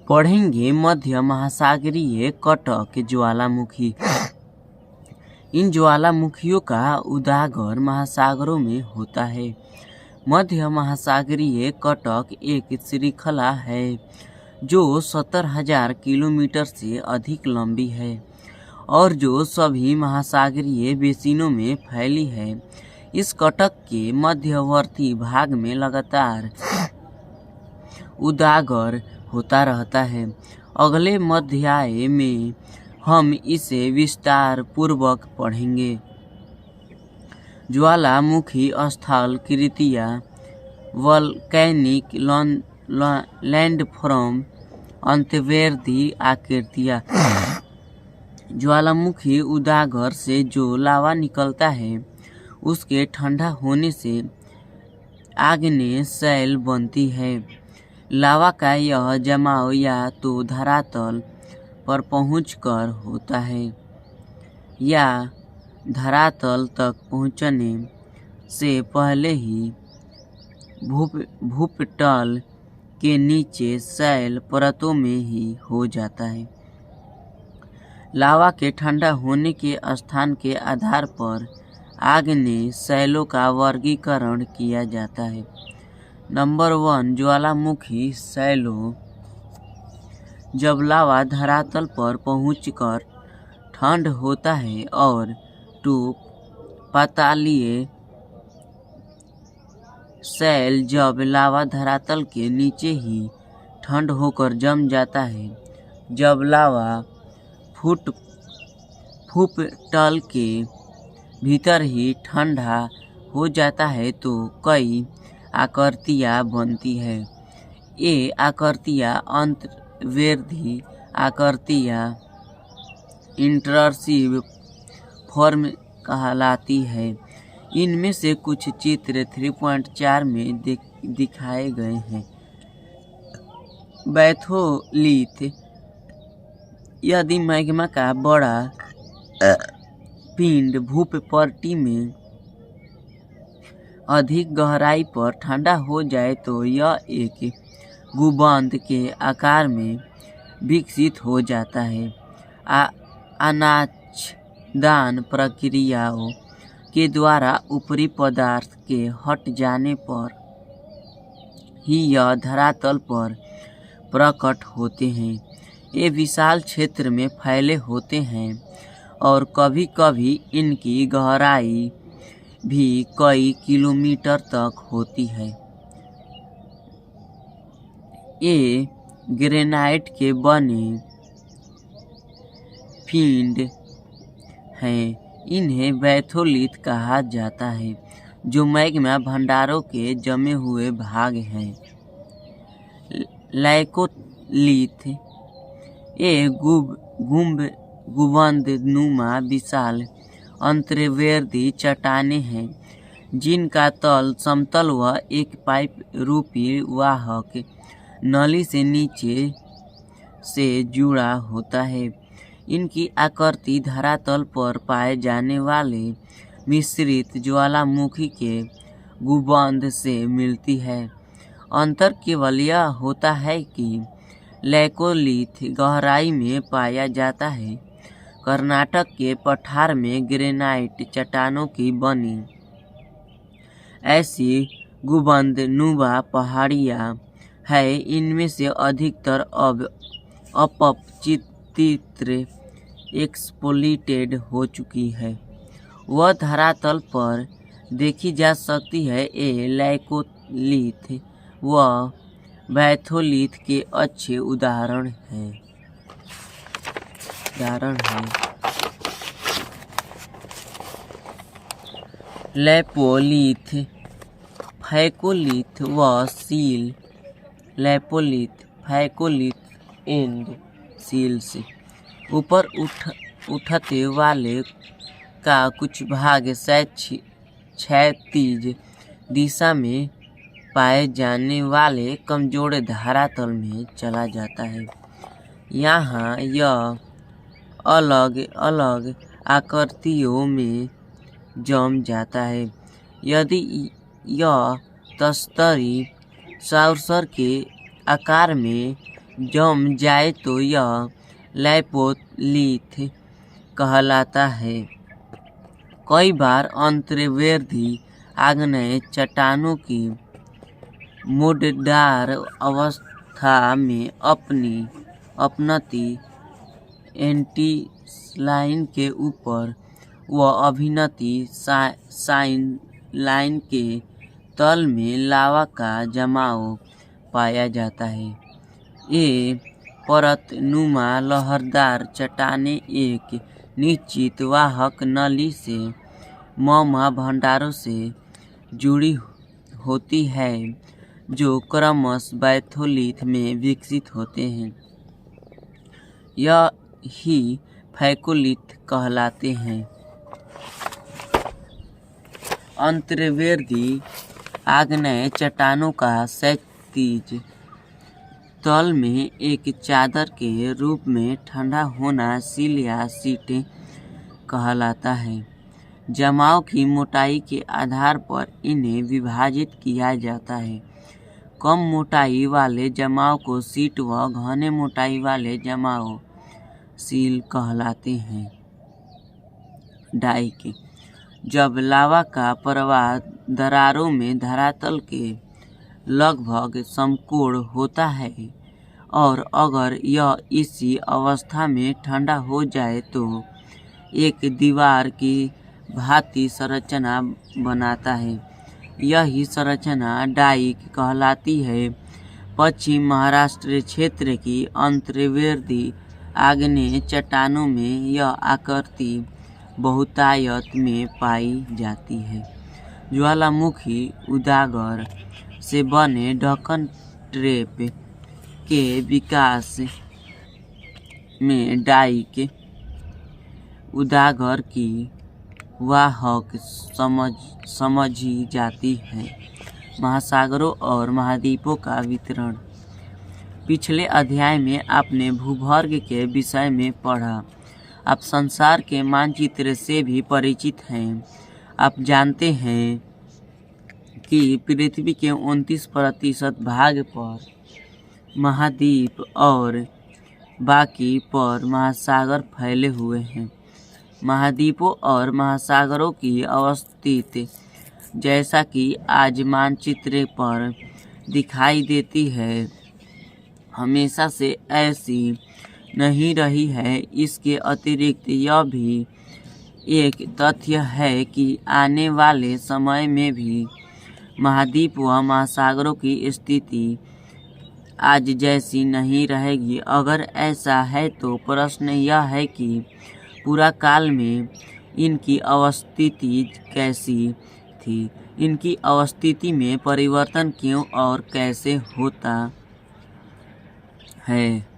पढ़ेंगे मध्य महासागरीय कटक ज्वालामुखी। इन ज्वालामुखियों का उदागर महासागरों में होता है। मध्य महासागरीय कटक एक श्रृंखला है जो 70,000 किलोमीटर से अधिक लंबी है और जो सभी महासागरीय बेसिनों में फैली है। इस कटक के मध्यवर्ती भाग में लगातार उदागर होता रहता है। अगले अध्याय में हम इसे विस्तार पूर्वक पढ़ेंगे। ज्वालामुखी स्थलाकृतियाँ वोल्केनिक लैंडफॉर्म अंतर्वेदी आकृतियाँ। ज्वालामुखी उदागर से जो लावा निकलता है उसके ठंडा होने से आग्नेय शैल बनती है। लावा का यह जमाव या तो धरातल पर पहुंचकर होता है या धरातल तक पहुंचने से पहले ही भूपटल के नीचे शैल परतों में ही हो जाता है। लावा के ठंडा होने के स्थान के आधार पर आग्नेय शैलों का वर्गीकरण किया जाता है। नंबर 1, ज्वालामुखी शैलों। जब लावा धरातल पर पहुंचकर ठंड होता है और 2, पातालीय शैल। जब लावा धरातल के नीचे ही ठंड होकर जम जाता है। जब लावा भूपटल के भीतर ही ठंडा हो जाता है तो कई आकृतियाँ बनती है। ये आकृतियाँ अंतर्वेदी आकृतियाँ इंट्रूसिव फॉर्म कहलाती है। इनमें से कुछ चित्र 3.4 में दिखाए गए हैं। बैथोलिथ। यदि मैग्मा का बड़ा पिंड भूपट्टी में अधिक गहराई पर ठंडा हो जाए तो यह एक गुंबद के आकार में विकसित हो जाता है। अनाच्छादन प्रक्रियाओं के द्वारा ऊपरी पदार्थ के हट जाने पर ही यह धरातल पर प्रकट होते हैं। ये विशाल क्षेत्र में फैले होते हैं और कभी-कभी इनकी गहराई भी कई किलोमीटर तक होती है। ये ग्रेनाइट के बने पिंड हैं। इन्हें बैथोलिथ कहा जाता है जो मैग्मा भंडारों के जमे हुए भाग हैं। लैकोलिथ। ये गुंबद नुमा विशाल अंतर्वेदी चट्टानें हैं जिनका तल समतल व एक पाइप रूपी वाहक नली से नीचे से जुड़ा होता है। इनकी आकृति धरातल पर पाए जाने वाले मिश्रित ज्वालामुखी के गुंबद से मिलती है। अंतर केवल यह होता है कि लैकोलिथ गहराई में पाया जाता है। कर्नाटक के पठार में ग्रेनाइट चट्टानों की बनी ऐसी गुंबद नुमा पहाड़ियाँ हैं। इनमें से अधिकतर अब अपचित्रित एक्सप्लोइटेड हो चुकी है। वह धरातल पर देखी जा सकती है। ये लैकोलिथ व बैथोलिथ के अच्छे उदाहरण हैं। लैपोलिथ, फैकोलिथ व sill. Lopolith, phacolith and sills. ऊपर उठते वाले का कुछ भाग क्षैतिज दिशा में पाए जाने वाले कमजोर धरातल में चला जाता है। यहाँ यह अलग अलग आकृतियों में जम जाता है। यदि यह तस्तरी सौर के आकार में जम जाए तो यह लैपोलिथ कहलाता है। कई बार अंतर्वर्ती आग्नेय चट्टानों की मुड़दार अवस्था में अपनती एंटीलाइन के ऊपर व अभिनति साइनलाइन के तल में लावा का जमाव पाया जाता है। ये परतनुमा लहरदार चट्टानें एक निश्चित वाहक नली से मैग्मा भंडारों से जुड़ी होती है जो क्रमशः बैथोलिथ में विकसित होते हैं। यह ही फैकोलिथ कहलाते हैं। अंतर्वर्ती आग्नेय चट्टानों का क्षैतिज तल में एक चादर के रूप में ठंडा होना सील या शीट कहलाता है। जमाव की मोटाई के आधार पर इन्हें विभाजित किया जाता है। कम मोटाई वाले जमाव को शीट व घने मोटाई वाले जमाव सील कहलाते हैं। डाइक जब लावा का प्रवाह दरारों में धरातल के लगभग समकोण होता है और अगर यह इसी अवस्था में ठंडा हो जाए तो एक दीवार की भांति संरचना बनाता है। यही संरचना डाइक कहलाती है। पश्चिम महाराष्ट्र क्षेत्र की अंतर्वर्ती आग्नेय चट्टानों में यह आकृति बहुतायत में पाई जाती है। ज्वालामुखी उजागर से बने ढक्कन ट्रैप के विकास में डाइक उजागर की वाहक समझी जाती है। महासागरों और महाद्वीपों का वितरण। पिछले अध्याय में आपने भूभाग के विषय में पढ़ा। आप संसार के मानचित्र से भी परिचित हैं। आप जानते हैं कि पृथ्वी के 29% भाग पर महाद्वीप और बाकी पर महासागर फैले हुए हैं। महाद्वीपों और महासागरों की अवस्थिति जैसा कि आज मानचित्र पर दिखाई देती है हमेशा से ऐसी नहीं रही है। इसके अतिरिक्त यह भी एक तथ्य है कि आने वाले समय में भी महाद्वीप व महासागरों की स्थिति आज जैसी नहीं रहेगी। अगर ऐसा है तो प्रश्न यह है कि पूरा काल में इनकी अवस्थिति कैसी थी, इनकी अवस्थिति में परिवर्तन क्यों और कैसे होता है।